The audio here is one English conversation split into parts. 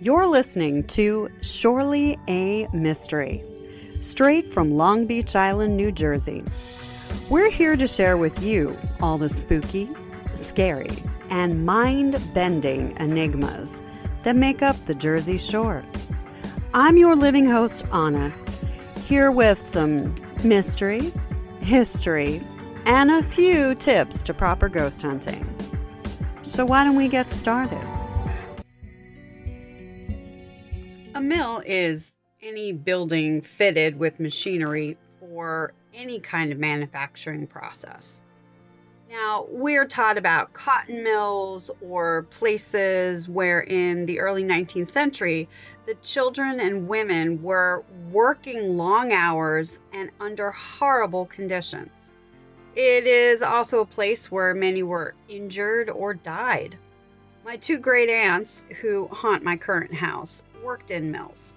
You're listening to Surely a Mystery, straight from Long Beach Island, New Jersey. We're here to share with you all the spooky, scary, and mind-bending enigmas that make up the Jersey Shore. I'm your living host, Anna, here with some mystery, history, and a few tips to proper ghost hunting. So why don't we get started? A mill is any building fitted with machinery for any kind of manufacturing process. Now, we're taught about cotton mills or places where in the early 19th century, the children and women were working long hours and under horrible conditions. It is also a place where many were injured or died. My two great aunts, who haunt my current house, worked in mills.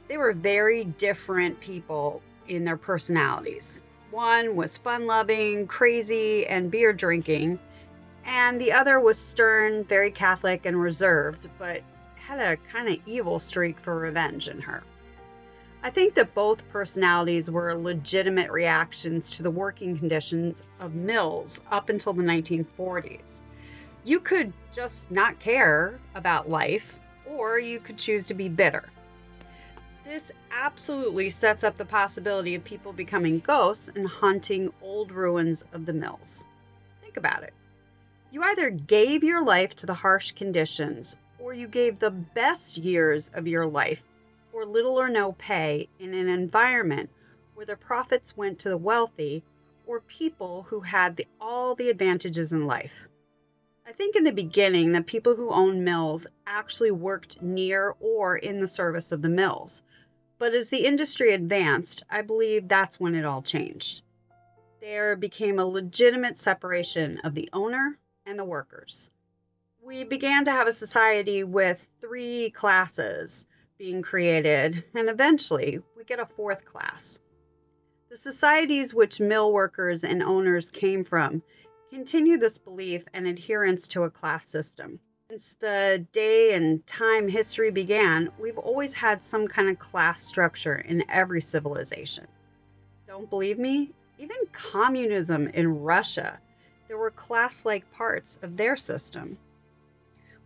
They were very different people in their personalities. One was fun-loving, crazy, and beer drinking, and the other was stern, very Catholic, and reserved, but had a kind of evil streak for revenge in her. I think that both personalities were legitimate reactions to the working conditions of mills up until the 1940s. You could just not care about life, or you could choose to be bitter. This absolutely sets up the possibility of people becoming ghosts and haunting old ruins of the mills. Think about it. You either gave your life to the harsh conditions, or you gave the best years of your life for little or no pay in an environment where the profits went to the wealthy or people who had all the advantages in life. I think in the beginning, the people who owned mills actually worked near or in the service of the mills. But as the industry advanced, I believe that's when it all changed. There became a legitimate separation of the owner and the workers. We began to have a society with three classes being created, and eventually we get a fourth class. The societies which mill workers and owners came from continue this belief and adherence to a class system. Since the day and time history began, we've always had some kind of class structure in every civilization. Don't believe me? Even communism in Russia, there were class-like parts of their system.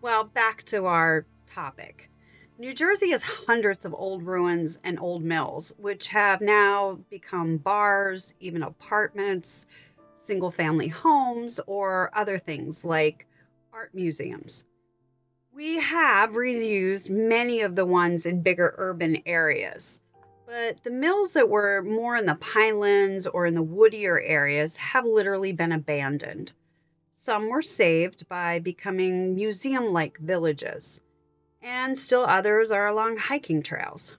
Well, back to our topic. New Jersey has hundreds of old ruins and old mills, which have now become bars, even apartments, single-family homes, or other things like art museums. We have reused many of the ones in bigger urban areas, but the mills that were more in the pinelands or in the woodier areas have literally been abandoned. Some were saved by becoming museum-like villages, and still others are along hiking trails,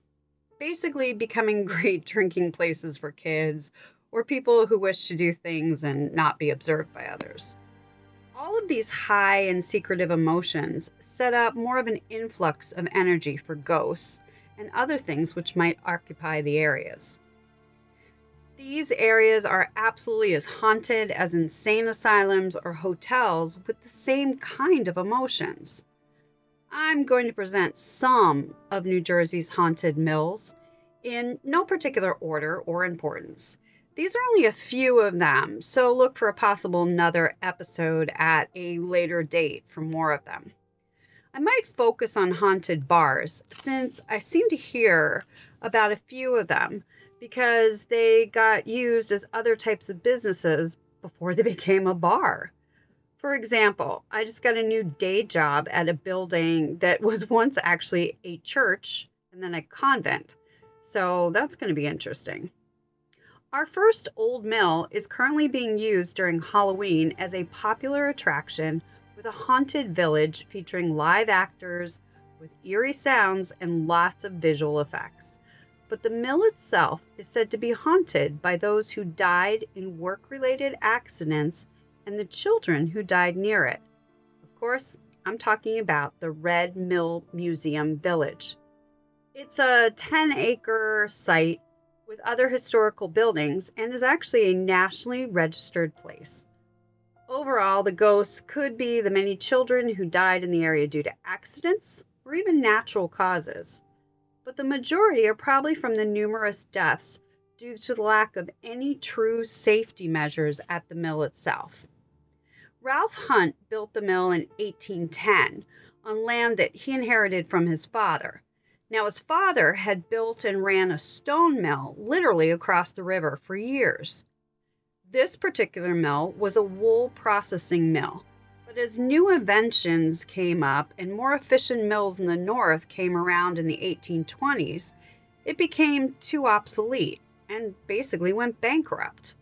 basically becoming great drinking places for kids or people who wish to do things and not be observed by others. All of these high and secretive emotions set up more of an influx of energy for ghosts and other things which might occupy the areas. These areas are absolutely as haunted as insane asylums or hotels with the same kind of emotions. I'm going to present some of New Jersey's haunted mills in no particular order or importance. These are only a few of them, so look for a possible another episode at a later date for more of them. I might focus on haunted bars, since I seem to hear about a few of them because they got used as other types of businesses before they became a bar. For example, I just got a new day job at a building that was once actually a church and then a convent, so that's going to be interesting. Our first old mill is currently being used during Halloween as a popular attraction with a haunted village featuring live actors with eerie sounds and lots of visual effects. But the mill itself is said to be haunted by those who died in work-related accidents and the children who died near it. Of course, I'm talking about the Red Mill Museum Village. It's a 10-acre site with other historical buildings and is actually a nationally registered place. Overall, the ghosts could be the many children who died in the area due to accidents or even natural causes, but the majority are probably from the numerous deaths due to the lack of any true safety measures at the mill itself. Ralph Hunt built the mill in 1810 on land that he inherited from his father. Now, his father had built and ran a stone mill literally across the river for years. This particular mill was a wool processing mill, but as new inventions came up and more efficient mills in the north came around in the 1820s, it became too obsolete and basically went bankrupt.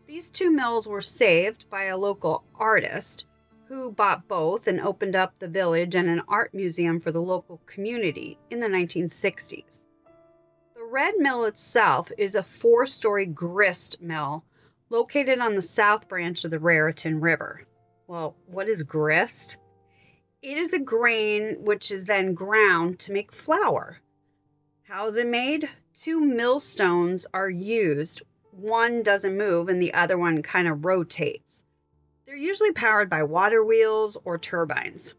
These two mills were saved by a local artist who bought both and opened up the village and an art museum for the local community in the 1960s. The Red Mill itself is a 4-story grist mill located on the south branch of the Raritan River. Well, what is grist? It is a grain which is then ground to make flour. How is it made? 2 millstones are used. One doesn't move and the other one kind of rotates. They're usually powered by water wheels or turbines.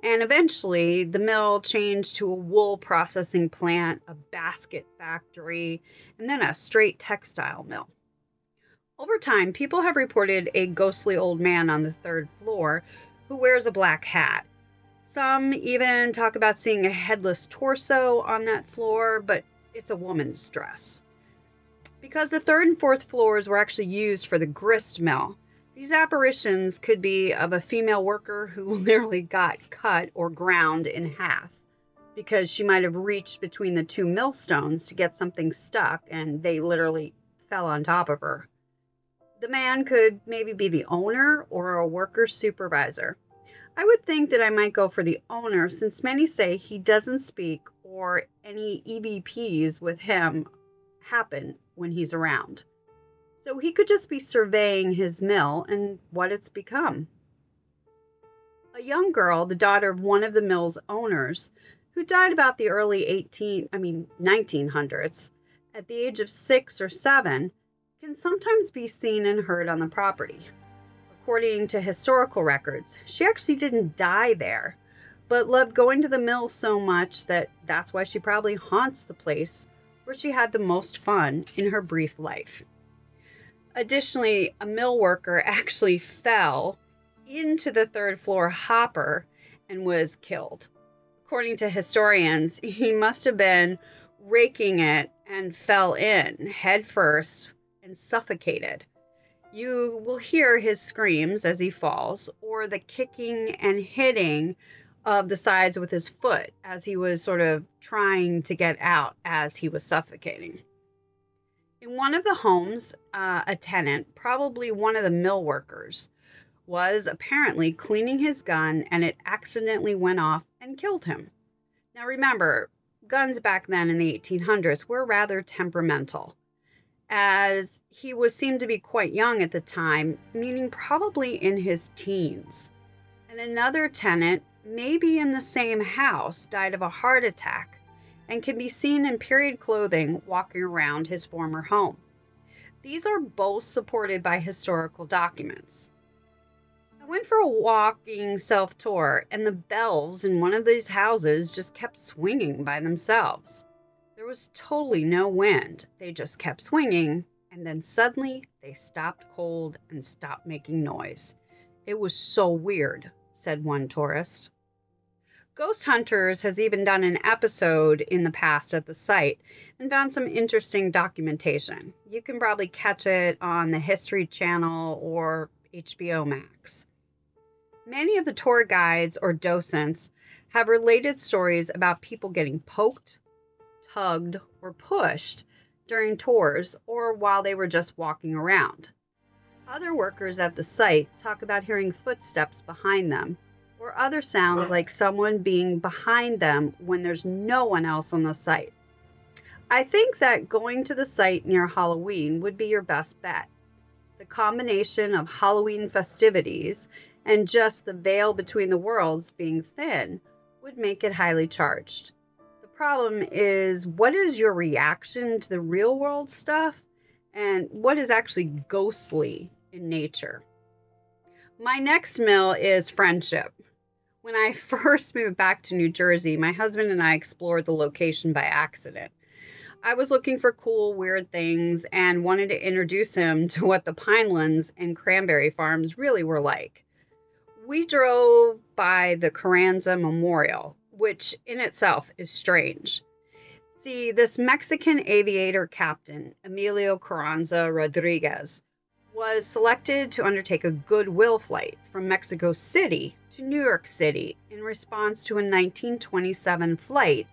And eventually, the mill changed to a wool processing plant, a basket factory, and then a straight textile mill. Over time, people have reported a ghostly old man on the 3rd floor who wears a black hat. Some even talk about seeing a headless torso on that floor, but it's a woman's dress. Because the 3rd and 4th floors were actually used for the grist mill, these apparitions could be of a female worker who literally got cut or ground in half because she might have reached between the 2 millstones to get something stuck and they literally fell on top of her. The man could maybe be the owner or a worker supervisor. I would think that I might go for the owner since many say he doesn't speak or any EVPs with him happen when he's around. So he could just be surveying his mill and what it's become. A young girl, the daughter of one of the mill's owners, who died about the early 1900s, at the age of 6 or 7, can sometimes be seen and heard on the property. According to historical records, she actually didn't die there, but loved going to the mill so much that that's why she probably haunts the place where she had the most fun in her brief life. Additionally, a mill worker actually fell into the 3rd floor hopper and was killed. According to historians, he must have been raking it and fell in head first and suffocated. You will hear his screams as he falls, or the kicking and hitting of the sides with his foot as he was sort of trying to get out as he was suffocating. In one of the homes, a tenant, probably one of the mill workers, was apparently cleaning his gun and it accidentally went off and killed him. Now remember, guns back then in the 1800s were rather temperamental, as he seemed to be quite young at the time, meaning probably in his teens. And another tenant, maybe in the same house, died of a heart attack and can be seen in period clothing walking around his former home. These are both supported by historical documents. I went for a walking self-tour, and the bells in one of these houses just kept swinging by themselves. There was totally no wind. They just kept swinging, and then suddenly they stopped cold and stopped making noise. It was so weird, said one tourist. Ghost Hunters has even done an episode in the past at the site and found some interesting documentation. You can probably catch it on the History Channel or HBO Max. Many of the tour guides or docents have related stories about people getting poked, tugged, or pushed during tours or while they were just walking around. Other workers at the site talk about hearing footsteps behind them or other sounds like someone being behind them when there's no one else on the site. I think that going to the site near Halloween would be your best bet. The combination of Halloween festivities and just the veil between the worlds being thin would make it highly charged. The problem is, what is your reaction to the real world stuff and what is actually ghostly in nature? My next mill is Friendship. When I first moved back to New Jersey, my husband and I explored the location by accident. I was looking for cool, weird things and wanted to introduce him to what the Pinelands and cranberry farms really were like. We drove by the Carranza Memorial, which in itself is strange. See, this Mexican aviator captain, Emilio Carranza Rodriguez, was selected to undertake a goodwill flight from Mexico City to New York City in response to a 1927 flight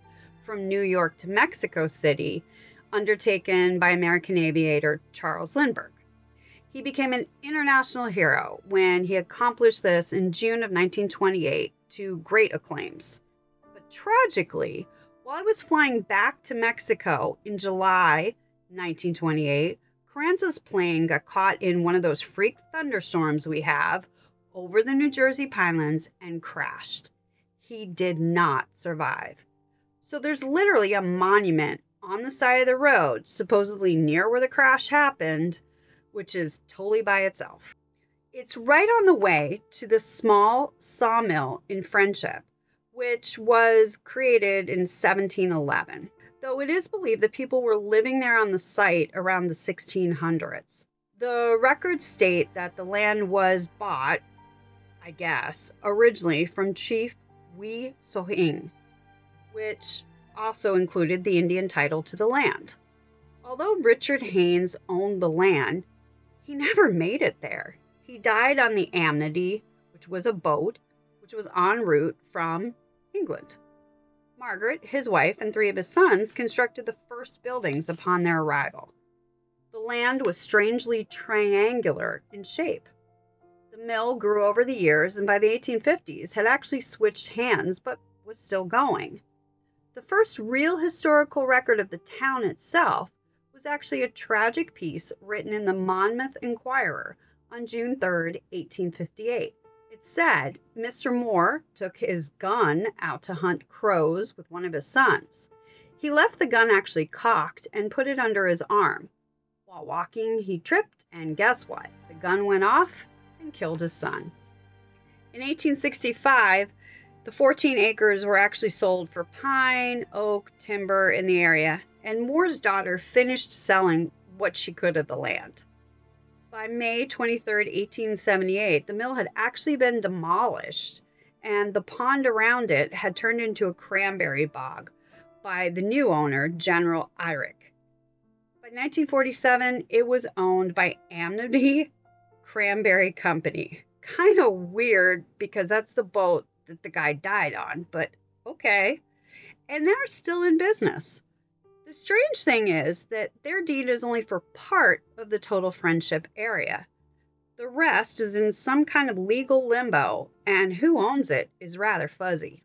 from New York to Mexico City undertaken by American aviator Charles Lindbergh. He became an international hero when he accomplished this in June of 1928 to great acclaims. But tragically, while he was flying back to Mexico in July 1928, Carranza's plane got caught in one of those freak thunderstorms we have over the New Jersey Pinelands and crashed. He did not survive. So there's literally a monument on the side of the road, supposedly near where the crash happened, which is totally by itself. It's right on the way to the small sawmill in Friendship, which was created in 1711, though it is believed that people were living there on the site around the 1600s. The records state that the land was bought, I guess, originally from Chief Wee Sohing, which also included the Indian title to the land. Although Richard Haynes owned the land, he never made it there. He died on the Amity, which was a boat, which was en route from England. Margaret, his wife, and 3 of his sons constructed the first buildings upon their arrival. The land was strangely triangular in shape. The mill grew over the years and by the 1850s had actually switched hands but was still going. The first real historical record of the town itself was actually a tragic piece written in the Monmouth Inquirer on June 3, 1858. It said Mr. Moore took his gun out to hunt crows with one of his sons. He left the gun actually cocked and put it under his arm. While walking, he tripped, and guess what? The gun went off and killed his son. In 1865, the 14 acres were actually sold for pine, oak, timber in the area, and Moore's daughter finished selling what she could of the land. By May 23, 1878, the mill had actually been demolished, and the pond around it had turned into a cranberry bog by the new owner, General Eyrick. By 1947, it was owned by Amity Cranberry Company. Kind of weird because that's the boat that the guy died on, but okay. And they're still in business. The strange thing is that their deed is only for part of the total Friendship area. The rest is in some kind of legal limbo, and who owns it is rather fuzzy.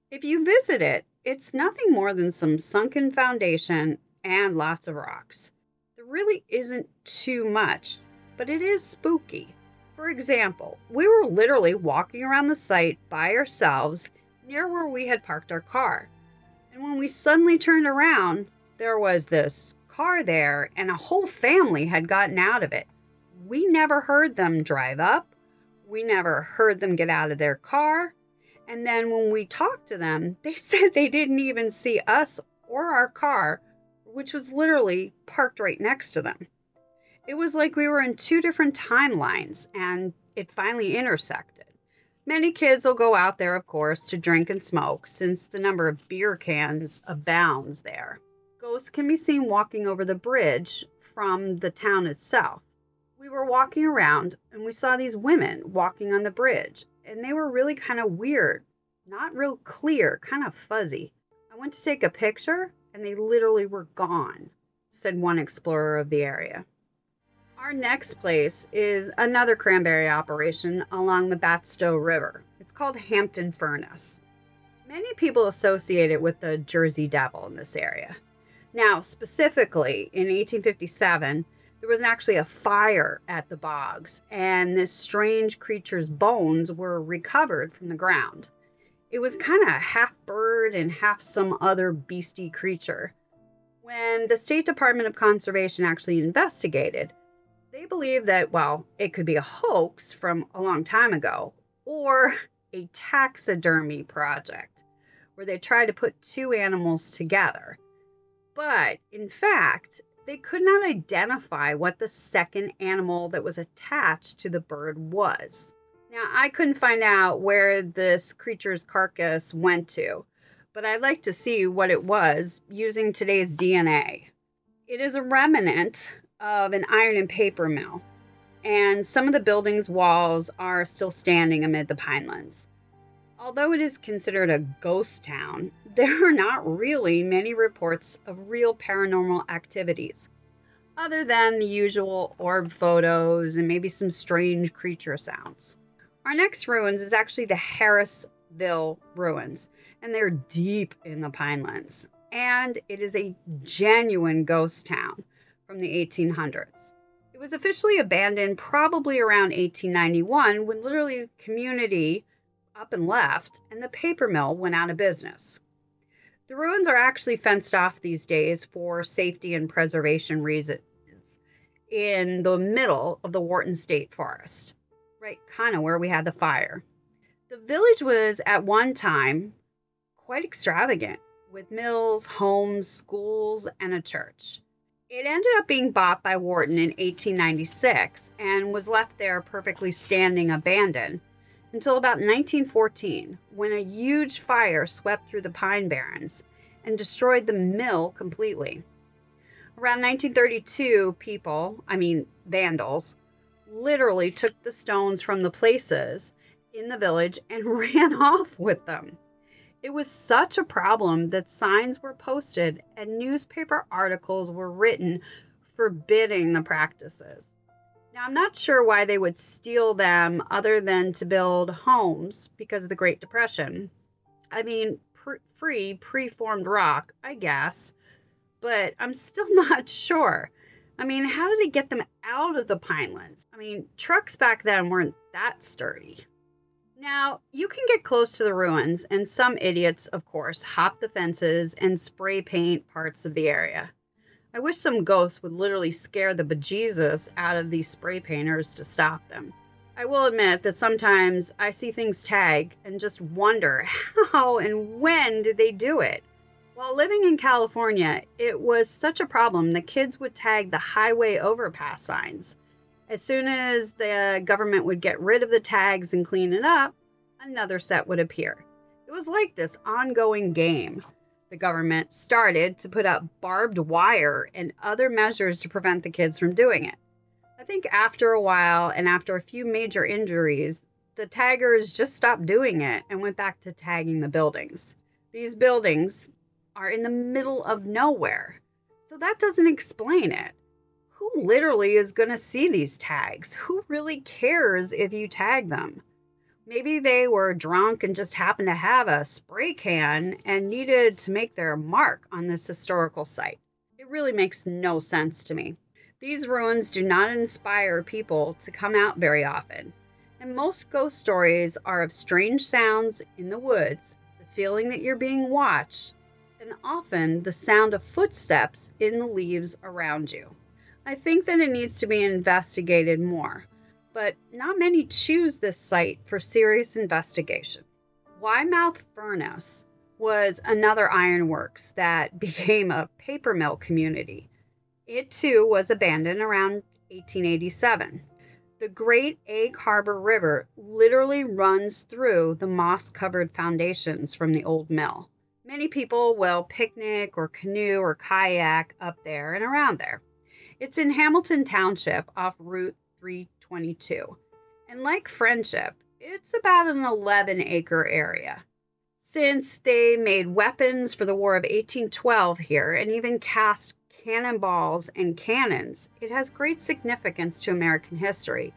If you visit it, it's nothing more than some sunken foundation and lots of rocks. There really isn't too much, but it is spooky. For example, we were literally walking around the site by ourselves near where we had parked our car. And when we suddenly turned around, there was this car there and a whole family had gotten out of it. We never heard them drive up. We never heard them get out of their car. And then when we talked to them, they said they didn't even see us or our car, which was literally parked right next to them. It was like we were in 2 different timelines, and it finally intersected. Many kids will go out there, of course, to drink and smoke, since the number of beer cans abounds there. Ghosts can be seen walking over the bridge from the town itself. We were walking around, and we saw these women walking on the bridge, and they were really kind of weird, not real clear, kind of fuzzy. I went to take a picture, and they literally were gone, said one explorer of the area. Our next place is another cranberry operation along the Batstow River. It's called Hampton Furnace. Many people associate it with the Jersey Devil in this area. Now, specifically, in 1857, there was actually a fire at the bogs, and this strange creature's bones were recovered from the ground. It was kind of half bird and half some other beastie creature. When the State Department of Conservation actually investigated, they believed that, well, it could be a hoax from a long time ago, or a taxidermy project where they tried to put two animals together. But in fact, they could not identify what the second animal that was attached to the bird was. Now, I couldn't find out where this creature's carcass went to, but I'd like to see what it was using today's DNA. It is a remnant of an iron and paper mill, and some of the building's walls are still standing amid the pinelands. Although it is considered a ghost town, there are not really many reports of real paranormal activities, other than the usual orb photos and maybe some strange creature sounds. Our next ruins is actually the Harrisville ruins, and they're deep in the pinelands. And it is a genuine ghost town from the 1800s. It was officially abandoned probably around 1891 when literally the community up and left and the paper mill went out of business. The ruins are actually fenced off these days for safety and preservation reasons in the middle of the Wharton State Forest, right kind of where we had the fire. The village was at one time quite extravagant, with mills, homes, schools, and a church. It ended up being bought by Wharton in 1896 and was left there perfectly standing abandoned until about 1914, when a huge fire swept through the Pine Barrens and destroyed the mill completely. Around 1932, vandals, literally took the stones from the places in the village and ran off with them. It was such a problem that signs were posted and newspaper articles were written forbidding the practices. Now, I'm not sure why they would steal them other than to build homes because of the Great Depression. Preformed rock, I guess, but I'm still not sure. How did they get them out of the pinelands? Trucks back then weren't that sturdy. Now, you can get close to the ruins, and some idiots, of course, hop the fences and spray paint parts of the area. I wish some ghosts would literally scare the bejesus out of these spray painters to stop them. I will admit that sometimes I see things tagged and just wonder how and when did they do it? While living in California, it was such a problem that kids would tag the highway overpass signs. As soon as the government would get rid of the tags and clean it up, another set would appear. It was like this ongoing game. The government started to put up barbed wire and other measures to prevent the kids from doing it. I think after a while and after a few major injuries, the taggers just stopped doing it and went back to tagging the buildings. These buildings are in the middle of nowhere, so that doesn't explain it. Who literally is going to see these tags? Who really cares if you tag them? Maybe they were drunk and just happened to have a spray can and needed to make their mark on this historical site. It really makes no sense to me. These ruins do not inspire people to come out very often, and most ghost stories are of strange sounds in the woods, the feeling that you're being watched, and often the sound of footsteps in the leaves around you. I think that it needs to be investigated more, but not many choose this site for serious investigation. Wymouth Furnace was another ironworks that became a paper mill community. It too was abandoned around 1887. The Great Egg Harbor River literally runs through the moss-covered foundations from the old mill. Many people will picnic or canoe or kayak up there and around there. It's in Hamilton Township off Route 322. And like Friendship, it's about an 11-acre area. Since they made weapons for the War of 1812 here and even cast cannonballs and cannons, it has great significance to American history.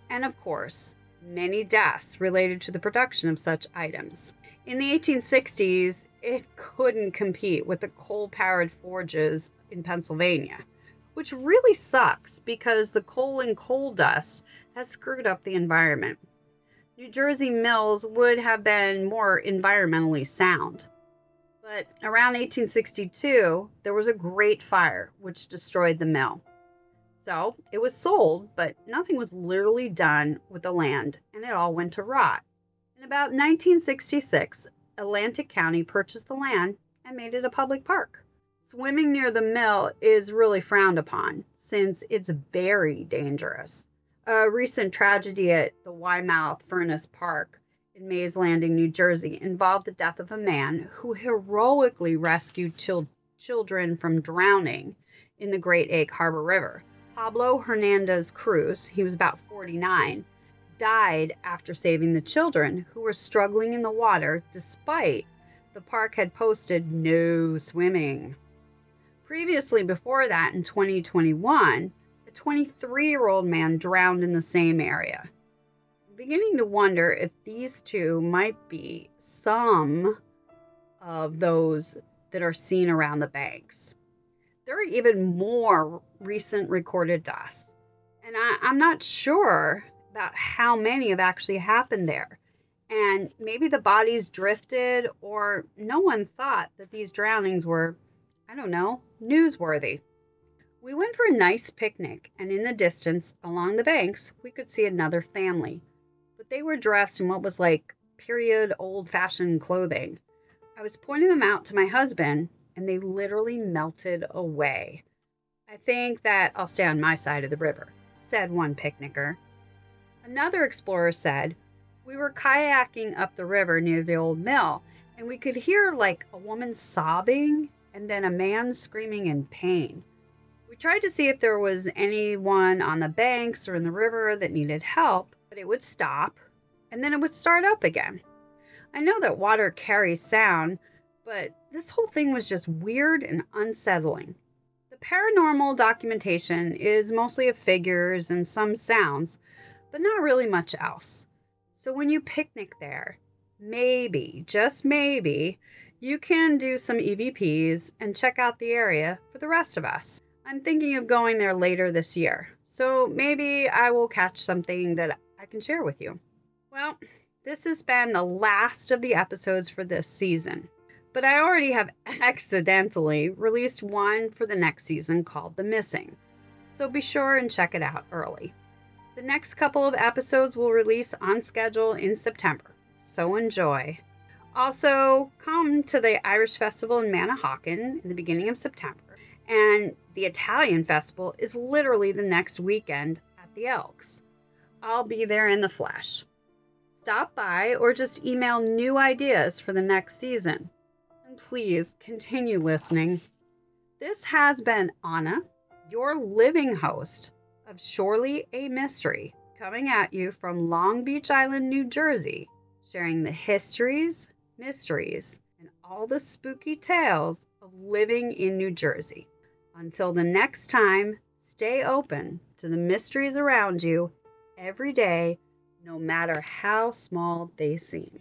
And of course, many deaths related to the production of such items. In the 1860s, it couldn't compete with the coal-powered forges in Pennsylvania, which really sucks because the coal and coal dust has screwed up the environment. New Jersey mills would have been more environmentally sound. But around 1862, there was a great fire which destroyed the mill. So it was sold, but nothing was literally done with the land, and it all went to rot. In about 1966, Atlantic County purchased the land and made it a public park. Swimming near the mill is really frowned upon since it's very dangerous. A recent tragedy at the Wymouth Furnace Park in Mays Landing, New Jersey, involved the death of a man who heroically rescued children from drowning in the Great Egg Harbor River. Pablo Hernandez Cruz, he was about 49, died after saving the children who were struggling in the water despite the park had posted no swimming. Previously, before that, in 2021, a 23-year-old man drowned in the same area. I'm beginning to wonder if these two might be some of those that are seen around the banks. There are even more recent recorded deaths, and I'm not sure about how many have actually happened there. And maybe the bodies drifted, or no one thought that these drownings were, I don't know, newsworthy. We went for a nice picnic, and in the distance, along the banks, we could see another family. But they were dressed in what was like period old-fashioned clothing. I was pointing them out to my husband, and they literally melted away. I think that I'll stay on my side of the river, said one picnicker. Another explorer said, we were kayaking up the river near the old mill, and we could hear like a woman sobbing and then a man screaming in pain. We tried to see if there was anyone on the banks or in the river that needed help, but it would stop, and then it would start up again. I know that water carries sound, but this whole thing was just weird and unsettling. The paranormal documentation is mostly of figures and some sounds, but not really much else. So when you picnic there, maybe, just maybe, you can do some EVPs and check out the area for the rest of us. I'm thinking of going there later this year, so maybe I will catch something that I can share with you. Well, this has been the last of the episodes for this season, but I already have accidentally released one for the next season called The Missing, so be sure and check it out early. The next couple of episodes will release on schedule in September, so enjoy. Also, come to the Irish Festival in Manahawkin in the beginning of September, and the Italian Festival is literally the next weekend at the Elks. I'll be there in the flesh. Stop by or just email new ideas for the next season. And please continue listening. This has been Anna, your living host of Surely a Mystery, coming at you from Long Beach Island, New Jersey, sharing the histories, mysteries, and all the spooky tales of living in New Jersey. Until the next time, stay open to the mysteries around you every day, no matter how small they seem.